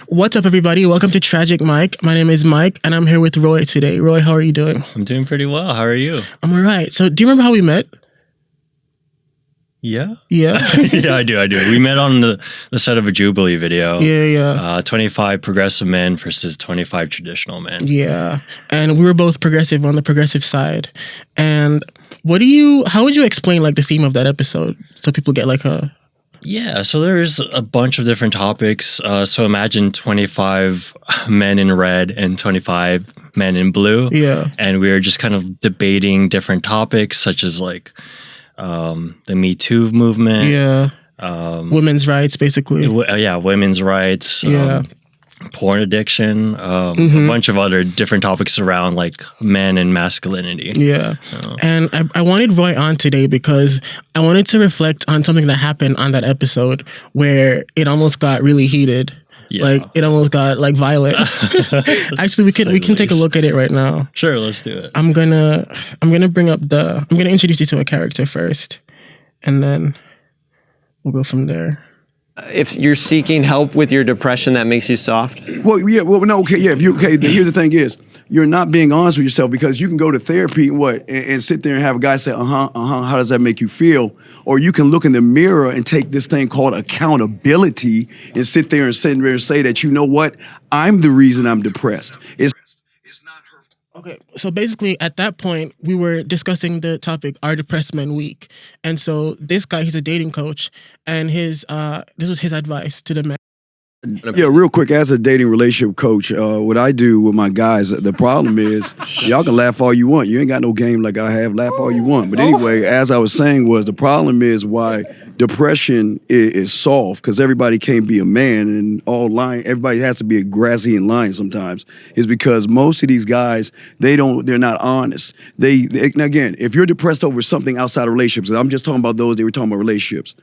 What's up, everybody? Welcome to Tragic Mike. My name is Mike, and I'm here with Roy today. Roy, how are you doing? I'm doing pretty well. How are you? I'm all right. So, do you remember how we met? Yeah. Yeah. Yeah, I do. We met on the set of a Jubilee video. Yeah. 25 progressive men versus 25 traditional men. Yeah. And we were both progressive on the progressive side. And how would you explain like the theme of that episode so people get like a... Yeah, so there's a bunch of different topics. So imagine 25 men in red and 25 men in blue. Yeah. And we were just kind of debating different topics such as like the Me Too movement. Yeah. Women's rights, basically. Women's rights. Yeah. Porn addiction, a bunch of other different topics around like men and masculinity. Yeah. And I wanted Roy on today because I wanted to reflect on something that happened on that episode where it almost got really heated. Yeah. Like it almost got like violent. Actually, we can take a look at it right now. Sure, let's do it. I'm gonna introduce you to a character first, and then we'll go from there. If you're seeking help with your depression, that makes you soft? Well, yeah, no, okay, yeah, if you okay, here's the thing is, you're not being honest with yourself because you can go to therapy and sit there and have a guy say, how does that make you feel? Or you can look in the mirror and take this thing called accountability and sit there and say that, you know what, I'm the reason I'm depressed. It's not her. Okay, so basically at that point, we were discussing the topic, Are Depressed Men Weak? And so this guy, he's a dating coach, and this was his advice to the men. Yeah, real quick, as a dating relationship coach, what I do with my guys, the problem is, y'all can laugh all you want. You ain't got no game like I have, laugh all you want. But anyway, as I was saying the problem is why depression is soft, because everybody can't be a man and everybody has to be a grassy and lion sometimes, is because most of these guys, they're not honest. Again, if you're depressed over something outside of relationships, I'm just talking about those, they were talking about relationships.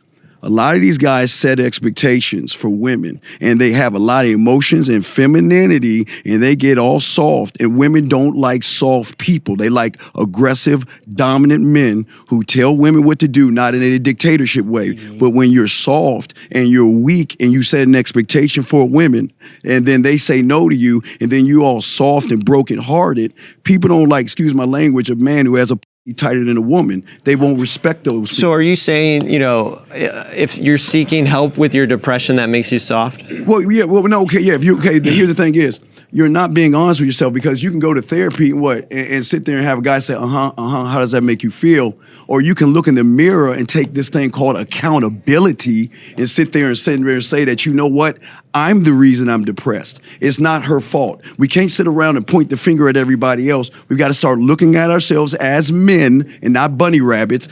A lot of these guys set expectations for women, and they have a lot of emotions and femininity, and they get all soft, and women don't like soft people. They like aggressive, dominant men who tell women what to do, not in a dictatorship way. But when you're soft and you're weak and you set an expectation for women, and then they say no to you, and then you all soft and brokenhearted, people don't like, excuse my language, a man who has a tighter than a woman. They won't respect those people. So are you saying, if you're seeking help with your depression, that makes you soft? Well, yeah, no, okay, yeah, here's the thing is, you're not being honest with yourself because you can go to therapy and sit there and have a guy say, how does that make you feel? Or you can look in the mirror and take this thing called accountability and sit there and say that, you know what, I'm the reason I'm depressed. It's not her fault. We can't sit around and point the finger at everybody else. We've got to start looking at ourselves as men and not bunny rabbits.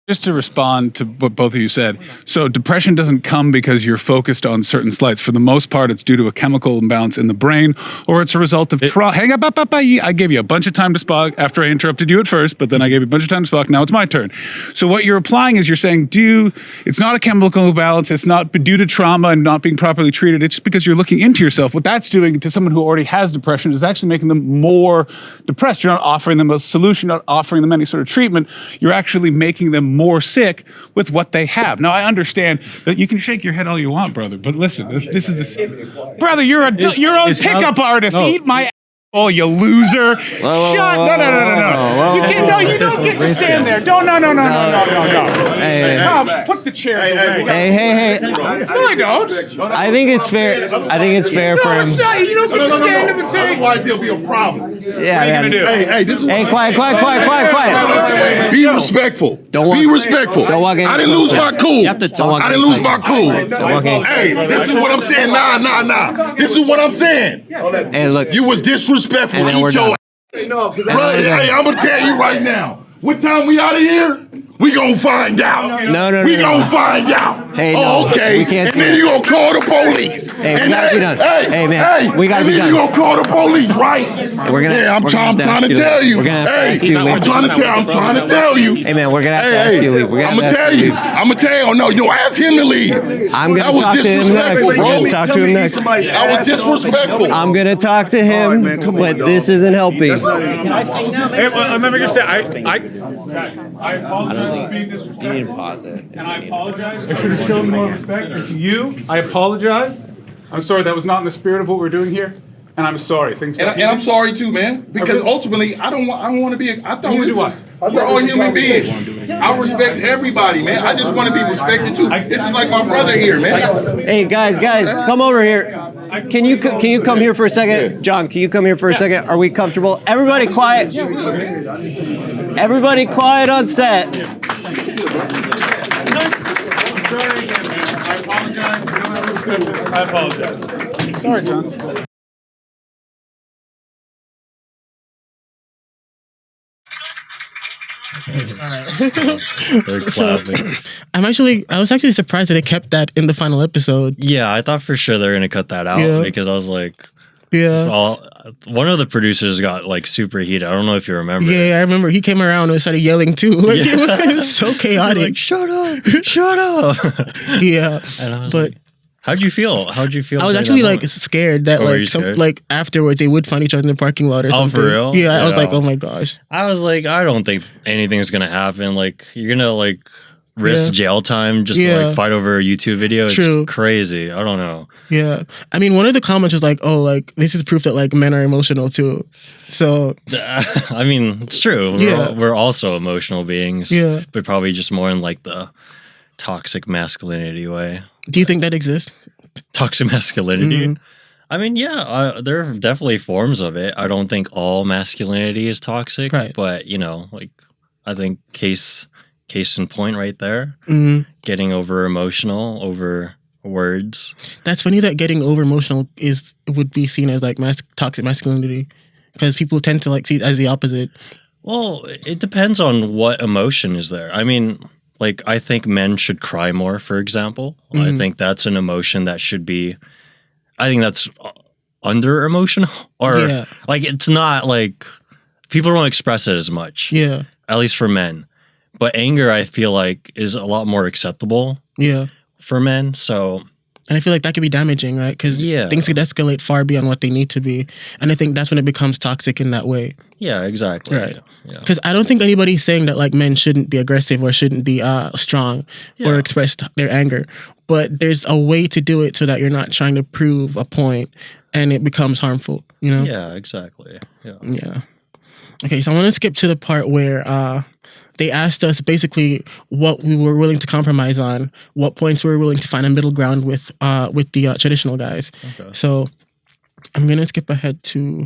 Just to respond to what both of you said, so depression doesn't come because you're focused on certain slights. For the most part, it's due to a chemical imbalance in the brain, or it's a result of trauma. Hang up, I gave you a bunch of time to speak after I interrupted you at first, but then I gave you a bunch of time to speak. Now it's my turn. So what you're applying is you're saying, it's not a chemical imbalance, it's not due to trauma and not being properly treated, it's just because you're looking into yourself. What that's doing to someone who already has depression is actually making them more depressed. You're not offering them a solution, not offering them any sort of treatment. You're actually making them more sick with what they have. Now, I understand that you can shake your head all you want, brother, but listen, this is the... Brother, you're a pickup artist. Eat my... Oh, you loser. Shut. No. You can't, no, you don't get to stand there. No. Hey. Come, put the chair away. Hey. No, I don't. I think it's fair for him. No, it's not. You don't get to stand up and say... Otherwise, there'll be a problem. Yeah, what are you going to do? Hey, this is... Hey, quiet. Be respectful. Be respectful. Don't walk in. I didn't lose my cool. I didn't lose my cool. Hey, this is what I'm saying. Nah. This is what I'm saying. Hey, look. You was disrespectful. And then we're done. Hey, I'm gonna tell you right now. What time we out of here? We gonna find out. No. We gonna find out. Hey, no. Okay. We can't And then you gonna call the police. Hey, we gotta be done. Hey, man. We gotta be done. You gonna call the police, right? I'm trying to tell you. We're gonna have to ask you to leave. I'm trying to tell you. Hey, man, we're gonna have to ask you to leave. I'm gonna tell you. Oh, no, you ask him to leave. I'm gonna talk to him next. Talk to him next. I was disrespectful. I'm gonna talk to him, but this isn't helping. Hey, let me just say, I apologize. apologize for being disrespectful. You need to pause it. And I apologize. I should have shown more respect. And to you, I apologize. I'm sorry, that was not in the spirit of what we're doing here. And I'm sorry. And I'm sorry too, man. Because ultimately, I don't want to be. I thought we're all human beings. I respect everybody, man. I just want to be respected too. This is like my brother here, man. Hey, guys, come over here. Can you come here for a second? John, can you come here for a second? Are we comfortable? Everybody quiet. Everybody quiet on set. I'm sorry again, man. I apologize. We don't have to discuss this. I apologize. Sorry, John. They're clapping. I was actually surprised that they kept that in the final episode. Yeah, I thought for sure they were gonna cut that out because I was like, one of the producers got like super heated. I don't know if you remember. Yeah, I remember. He came around and started yelling too. Like it was so chaotic. Like, shut up, shut up. Yeah, but. How'd you feel? I was actually like scared that like afterwards they would find each other in the parking lot or something. Oh, for real? Yeah, I was like, oh my gosh. I was like, I don't think anything's gonna happen. Like, you're gonna like risk jail time just to like fight over a YouTube video. It's crazy. I don't know. Yeah, I mean, one of the comments was like, oh, like this is proof that like men are emotional too. So I mean, it's true. We're also emotional beings. Yeah, but probably just more in like the toxic masculinity way. Do you think that exists? Toxic masculinity? Mm-hmm. I mean, yeah, there are definitely forms of it. I don't think all masculinity is toxic, but you know, like I think case in point right there, getting over emotional over words. That's funny that getting over emotional would be seen as like toxic masculinity because people tend to like see it as the opposite. Well, it depends on what emotion is there. I mean, like, I think men should cry more, for example. I think that's an emotion that should be, I think that's under emotional. Or, like, it's not like, people don't express it as much. Yeah. At least for men. But anger, I feel like, is a lot more acceptable. Yeah. For men, so. And I feel like that could be damaging, right? Because things could escalate far beyond what they need to be. And I think that's when it becomes toxic in that way. Yeah, exactly. Right. Because I don't think anybody's saying that like men shouldn't be aggressive or shouldn't be strong or express their anger. But there's a way to do it so that you're not trying to prove a point and it becomes harmful, you know? Yeah, exactly. Yeah. Okay, so I want to skip to the part where they asked us basically what we were willing to compromise on, what points we were willing to find a middle ground with the traditional guys. Okay. So I'm going to skip ahead to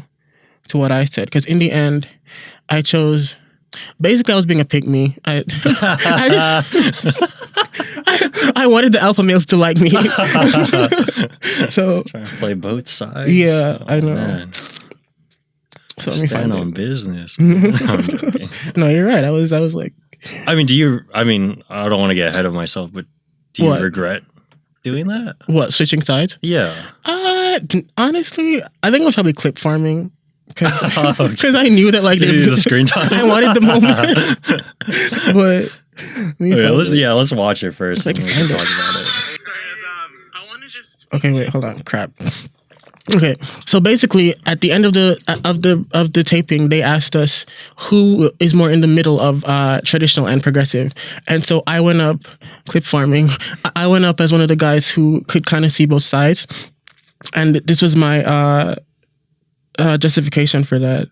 what I said, because in the end, I chose. Basically, I was being a pick-me. I wanted the alpha males to like me. So trying to play both sides. Yeah, I know. Man. So let me stand on business. No, I'm joking. No, you're right. I was like. I mean, I don't want to get ahead of myself, but do you regret doing that? What, switching sides? Yeah. Honestly, I think I was probably clip farming. Because I knew that like the screen time. I wanted the moment. But let's watch it first. Like, and we can talk about it. Okay, wait, hold on. Crap. Okay, so basically, at the end of the taping, they asked us who is more in the middle of traditional and progressive, and so I went up clip farming. I went up as one of the guys who could kind of see both sides, and this was my justification for that.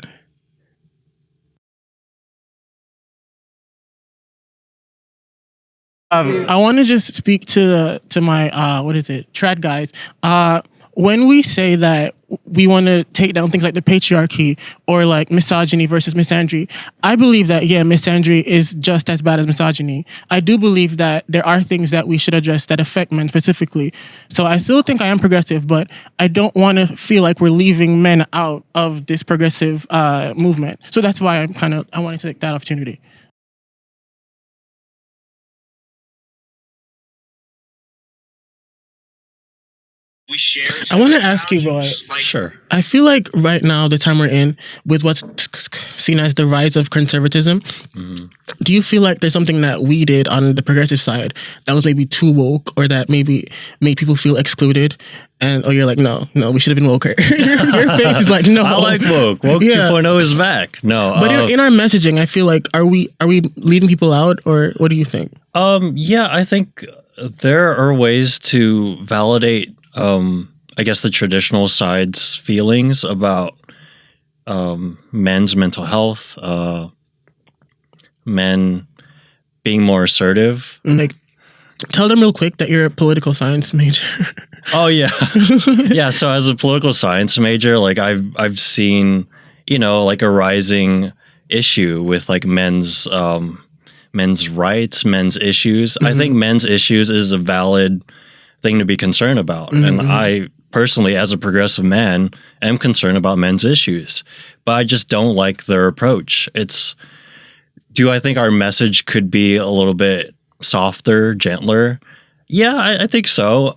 I want to just speak to my trad guys. When we say that we want to take down things like the patriarchy or like misogyny versus misandry, I believe that, misandry is just as bad as misogyny. I do believe that there are things that we should address that affect men specifically. So I still think I am progressive, but I don't want to feel like we're leaving men out of this progressive movement. So that's why I wanted to take that opportunity. I want to ask you, Roy. Sure. I feel like right now, the time we're in, with what's seen as the rise of conservatism, do you feel like there's something that we did on the progressive side that was maybe too woke, or that maybe made people feel excluded? And you're like, no, we should have been woker. your face is like, no. I like woke. Woke 2.0 is back. No, but in our messaging, I feel like are we leaving people out, or what do you think? Yeah, I think there are ways to validate, I guess, the traditional side's feelings about men's mental health, men being more assertive. Like, tell them real quick that you're a political science major. Oh yeah, yeah. So as a political science major, like I've seen, like a rising issue with like men's rights, men's issues. I think men's issues is a valid thing to be concerned about. And I personally, as a progressive man, am concerned about men's issues. But I just don't like their approach. Do I think our message could be a little bit softer, gentler? Yeah, I think so.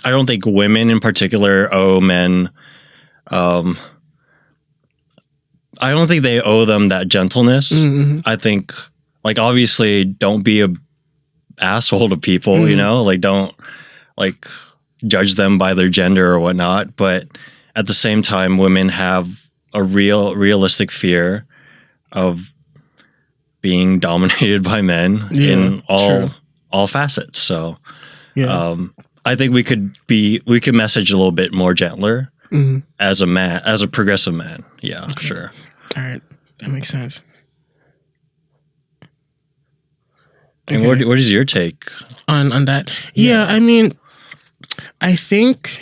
I don't think women in particular owe men. I don't think they owe them that gentleness. I think, like, obviously, don't be a asshole to people, like don't like judge them by their gender or whatnot. But at the same time, women have a realistic fear of being dominated by men in all facets. So I think we could message a little bit more gentler as a progressive man. Yeah, okay. Sure. All right. That makes sense. And what is your take on that? Yeah, I mean, I think,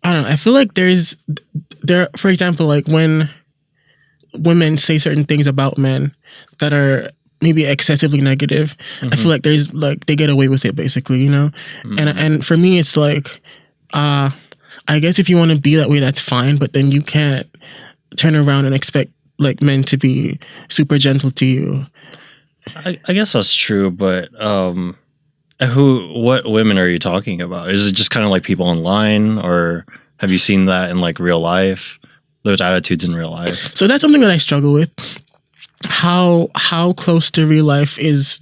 I don't know. I feel like there, for example, like when women say certain things about men that are maybe excessively negative, I feel like there's like they get away with it basically, And for me, it's like, I guess if you want to be that way, that's fine, but then you can't turn around and expect like men to be super gentle to you. I guess that's true, but what women are you talking about? Is it just kind of like people online, or have you seen that in like real life? Those attitudes in real life? So that's something that I struggle with. How close to real life is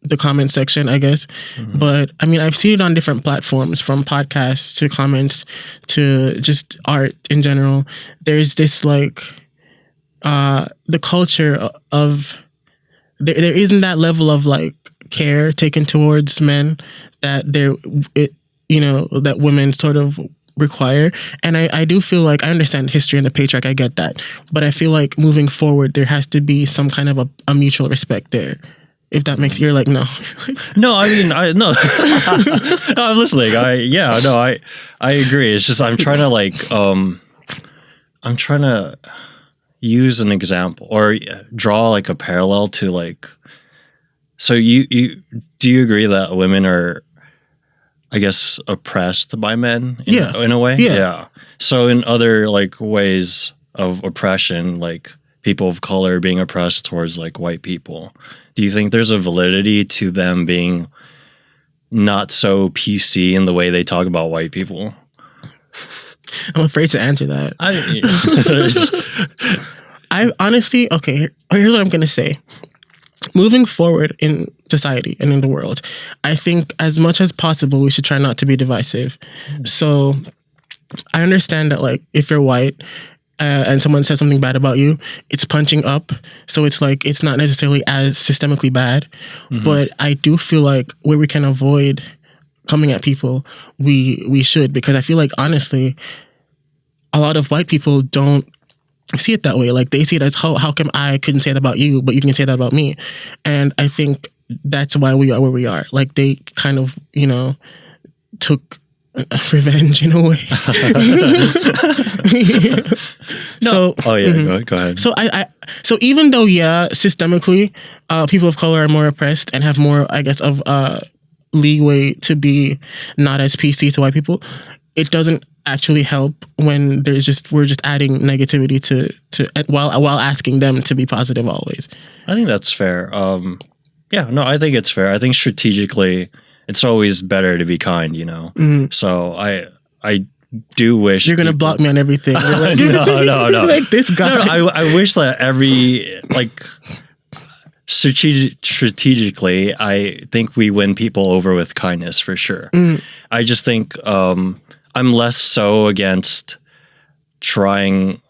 the comment section, I guess. But I mean, I've seen it on different platforms, from podcasts to comments to just art in general. There's this like the culture of there isn't that level of like care taken towards men that that women sort of require. And I do feel like I understand history and the patriarch, I get that, but I feel like moving forward there has to be some kind of a mutual respect there. If that makes you're like no. No, I mean no. No, I'm listening. I agree. It's just I'm trying to use an example or draw like a parallel to like. So you do you agree that women are, I guess, oppressed by men in a way? Yeah. So in other like ways of oppression, like people of color being oppressed towards like white people, do you think there's a validity to them being not so PC in the way they talk about white people? I'm afraid to answer that. I honestly, okay, here's what I'm going to say. Moving forward in society and in the world, I think as much as possible, we should try not to be divisive. So I understand that like if you're white and someone says something bad about you, it's punching up. So it's like, it's not necessarily as systemically bad. But I do feel like where we can avoid coming at people, we should, because I feel like honestly, a lot of white people don't see it that way. Like they see it as how come I couldn't say that about you, but you can say that about me. And I think that's why we are where we are. Like they kind of, took revenge in a way. No. Go ahead. So so even though systemically, people of color are more oppressed and have more, I guess, of leeway to be not as PC to white people, it doesn't actually help when we're just adding negativity to while asking them to be positive always. I think that's fair. I think it's fair. I think strategically it's always better to be kind, you know. So I do wish you're gonna block me on everything. You're like, no. Like this guy. No, I wish that every like strategically, I think we win people over with kindness for sure. I just think I'm less so against trying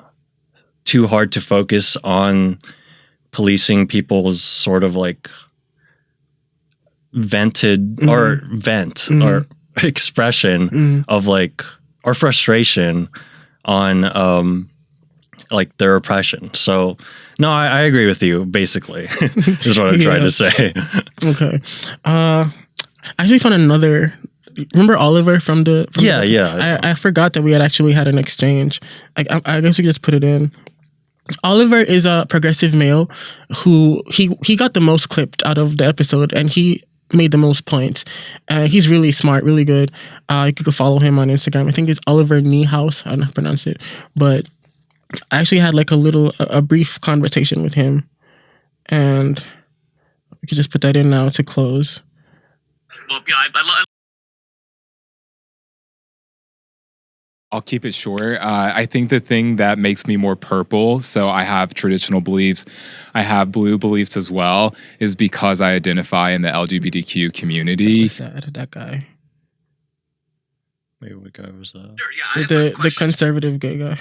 too hard to focus on policing people's sort of like vented or expression of like or frustration on like their oppression. So no, I agree with you basically is what I'm trying to say. Okay. I actually found another. Remember Oliver from the I forgot that we had actually had an exchange. I guess we could just put it in. Oliver is a progressive male who he got the most clipped out of the episode, and he made the most points. He's really smart, really good. You could go follow him on Instagram. I think it's Oliver Niehaus. I don't know how to pronounce it, but I actually had like a brief conversation with him, and we could just put that in now to close. Well, yeah, I'll keep it short. I think the thing that makes me more purple, so I have traditional beliefs, I have blue beliefs as well, is because I identify in the LGBTQ community. Sad, that guy. Wait, what guy was that? Sure, yeah, The conservative gay guy.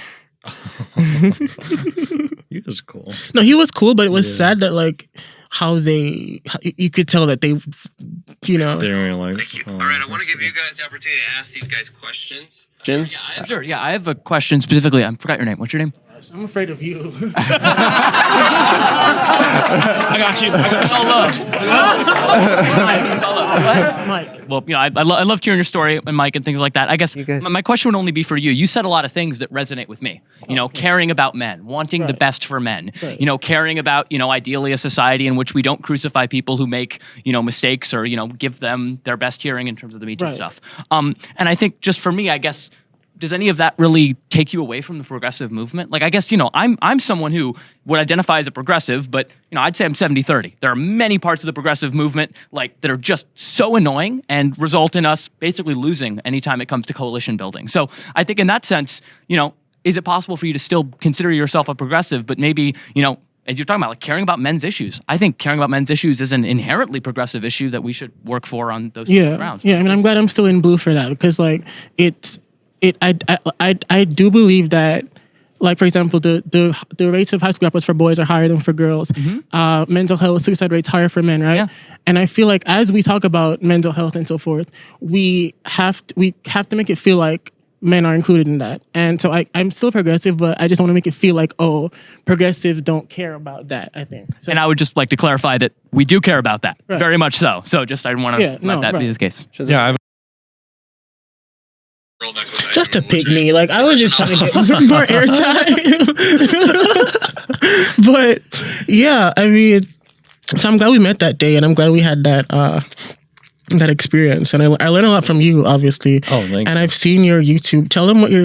He was cool. No, he was cool, but it was sad that like how you could tell that they, you know. They didn't really like. Thank you. All right, I want to give you guys the opportunity to ask these guys questions. Jins? Sure, yeah, I have a question specifically. I forgot your name. What's your name? I'm afraid of you. I got you. Mike. Well, you know, I loved hearing your story, and Mike, and things like that. I guess my question would only be for you. You said a lot of things that resonate with me. You know, caring about men, wanting the best for men. Right. You know, caring about, you know, ideally a society in which we don't crucify people who make, you know, mistakes or, you know, give them their best hearing in terms of the Me Too stuff. And I think just for me, I guess, does any of that really take you away from the progressive movement? Like, I guess, you know, I'm someone who would identify as a progressive, but, you know, I'd say I'm 70-30. There are many parts of the progressive movement, like, that are just so annoying and result in us basically losing anytime it comes to coalition building. So I think in that sense, you know, is it possible for you to still consider yourself a progressive, but maybe, you know, as you're talking about, like caring about men's issues? I think caring about men's issues is an inherently progressive issue that we should work for on those grounds. Yeah, I mean, I'm glad I'm still in blue for that because, like, I do believe that, like, for example, the rates of high school dropouts for boys are higher than for girls. Mental health, suicide rates higher for men, right? Yeah. And I feel like as we talk about mental health and so forth, we have to make it feel like men are included in that. And so I'm still progressive, but I just want to make it feel like, oh, progressives don't care about that, I think. So, and I would just like to clarify that we do care about that, very much so. So just I want to let that be the case. Yeah, just to pick me, like I was just trying to get more airtime. But yeah, I mean, so I'm glad we met that day, and I'm glad we had that experience, and I learned a lot from you, obviously. Oh, thank you. And I've seen your YouTube. Tell them what your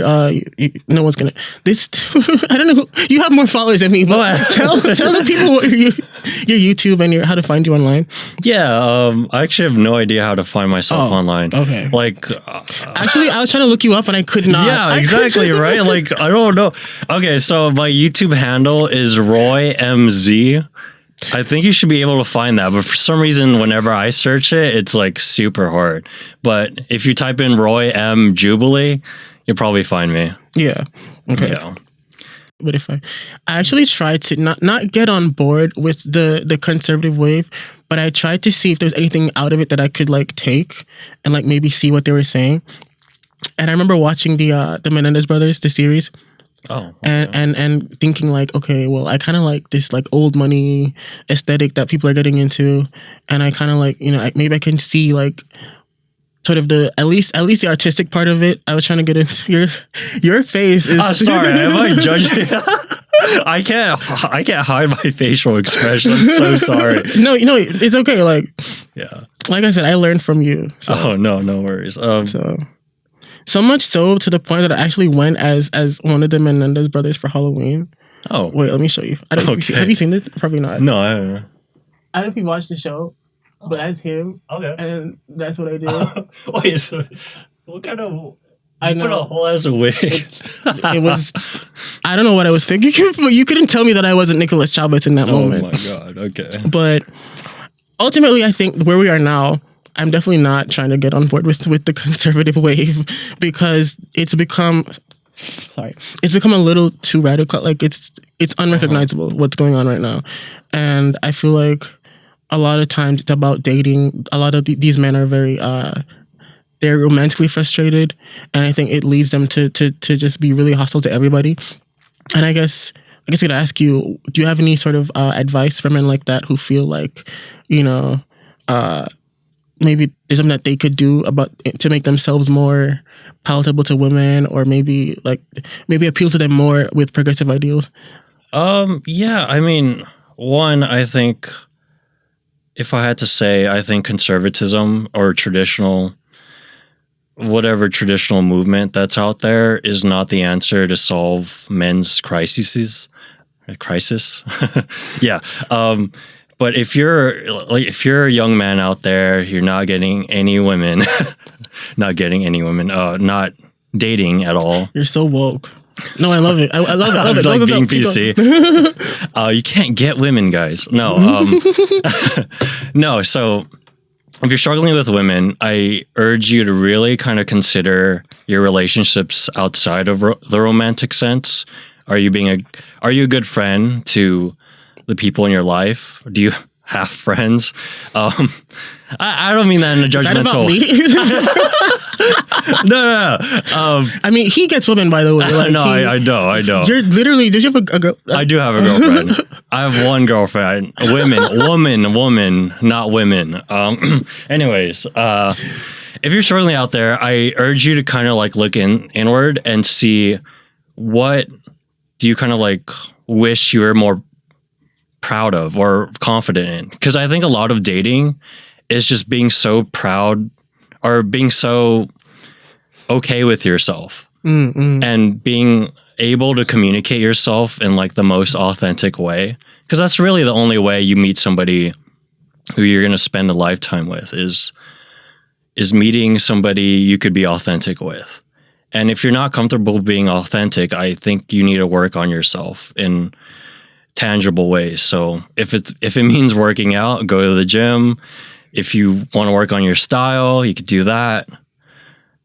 no one's gonna this. I don't know. You have more followers than me, but tell the people what your YouTube and how to find you online. Yeah, I actually have no idea how to find myself online. Okay. Like, actually, I was trying to look you up and I could not. Yeah, exactly, right? Like, I don't know. Okay, so my YouTube handle is Roy MZ. I think you should be able to find that, but for some reason, whenever I search it, it's like super hard. But if you type in Roy M Jubilee, you'll probably find me. Yeah. Okay. Yeah. But if I actually tried to not get on board with the conservative wave, but I tried to see if there's anything out of it that I could like take and like maybe see what they were saying. And I remember watching the Menendez brothers, the series. Oh, okay. and thinking like, okay, well, I kind of like this like old money aesthetic that people are getting into, and I kind of like, you know, maybe I can see like sort of the at least the artistic part of it. I was trying to get into your face. Is sorry, am I judging? I can't hide my facial expression. I'm so sorry. No, it's okay. Like, yeah, like I said, I learned from you. So. Oh no worries. So much so to the point that I actually went as one of the Menendez brothers for Halloween. Oh. Wait, let me show you. I don't have you seen it? Probably not. No, I don't know. I don't know if you watched the show. but as him. Okay. And that's what I did. Wait, so what kind of... I put a know. whole ass wig. It was... I don't know what I was thinking, but you couldn't tell me that I wasn't Nicholas Chavez in that moment. Oh my God, okay. But ultimately, I think where we are now, I'm definitely not trying to get on board with the conservative wave because it's become a little too radical. Like it's unrecognizable what's going on right now, and I feel like a lot of times it's about dating. A lot of these men are very they're romantically frustrated, and I think it leads them to just be really hostile to everybody. And I guess I could ask you, do you have any sort of advice for men like that who feel like, maybe there's something that they could do to make themselves more palatable to women, or maybe appeal to them more with progressive ideals? Yeah, I mean, one, I think if I had to say, I think conservatism or whatever traditional movement that's out there is not the answer to solve men's crisis. Yeah. But if you're a young man out there, you're not getting any women, not dating at all. You're so woke. No, I love it. I love it. I love it. Like Go, being go, go. PC. You can't get women, guys. No. No. So if you're struggling with women, I urge you to really kind of consider your relationships outside of the romantic sense. Are you a good friend to the people in your life? Do you have friends? I don't mean that in a judgmental. Is that about me? No. I mean, he gets women, by the way. Like, no, I don't. You're literally. Did you have a girl? I do have a girlfriend. I have one girlfriend. Woman, not women. Anyways, if you're struggling out there, I urge you to kind of like look inward and see what do you kind of like wish you were more proud of or confident in. Because I think a lot of dating is just being so proud or being so okay with yourself and being able to communicate yourself in like the most authentic way. Because that's really the only way you meet somebody who you're going to spend a lifetime with is meeting somebody you could be authentic with. And if you're not comfortable being authentic, I think you need to work on yourself in tangible ways. So if it means working out, go to the gym. If you want to work on your style, you could do that.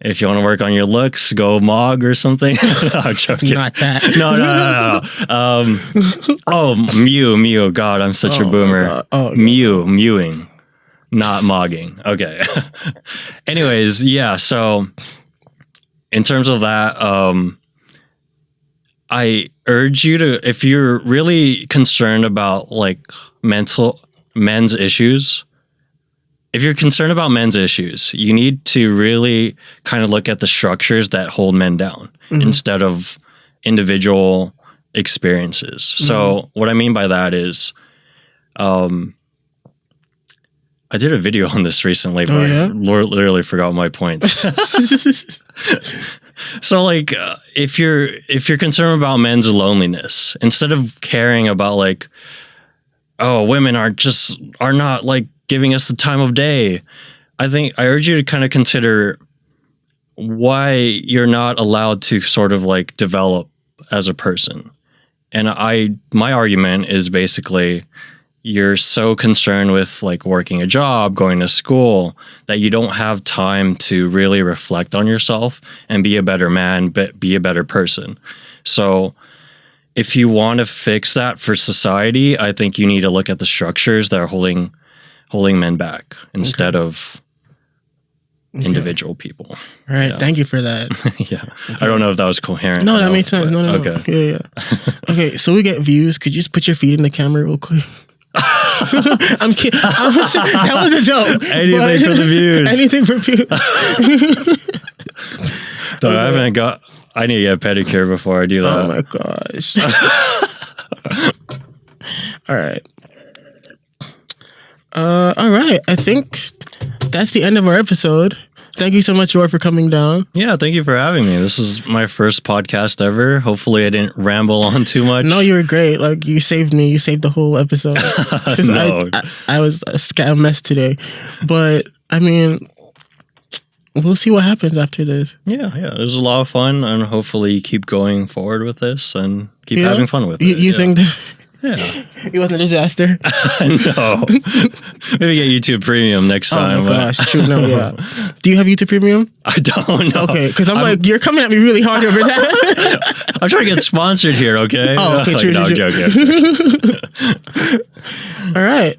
If you want to work on your looks, go mog or something. No, I'm joking. Not that. No. Mew. God, I'm such a boomer. Mewing, not mogging. Okay. Anyways, yeah. So in terms of that, I urge you to, if you're really concerned about like men's issues, if you're concerned about men's issues, you need to really kind of look at the structures that hold men down instead of individual experiences. So what I mean by that is, I did a video on this recently, but I literally forgot my points. So like, if you're concerned about men's loneliness, instead of caring about like, oh, women are not like giving us the time of day, I urge you to kind of consider why you're not allowed to sort of like develop as a person. And my argument is basically, you're so concerned with like working a job, going to school, that you don't have time to really reflect on yourself and be a better man, but be a better person. So if you want to fix that for society, I think you need to look at the structures that are holding men back instead of individual people. All right. Yeah. Thank you for that. Yeah. Okay. I don't know if that was coherent. No, that made sense. No. Okay. Yeah. Okay. So we get views. Could you just put your feet in the camera real quick? I'm kidding. That was a joke. Anything for the views. Anything for views. So okay. I need to get a pedicure before I do that. Oh my gosh. All right. All right. I think that's the end of our episode. Thank you so much, Roy, for coming down. Yeah, thank you for having me. This is my first podcast ever. Hopefully I didn't ramble on too much. No, you were great. Like, you saved me. You saved the whole episode. No. I was a mess today. But, I mean, we'll see what happens after this. Yeah. It was a lot of fun, and hopefully you keep going forward with this and keep having fun with it. You think that... Yeah. It wasn't a disaster? No. Maybe get YouTube Premium next time. Oh my gosh. True. No, yeah. Do you have YouTube Premium? I don't know. Okay, because I'm like, you're coming at me really hard over that. I'm trying to get sponsored here, okay? Oh, okay, true. No, I'm joking. All right.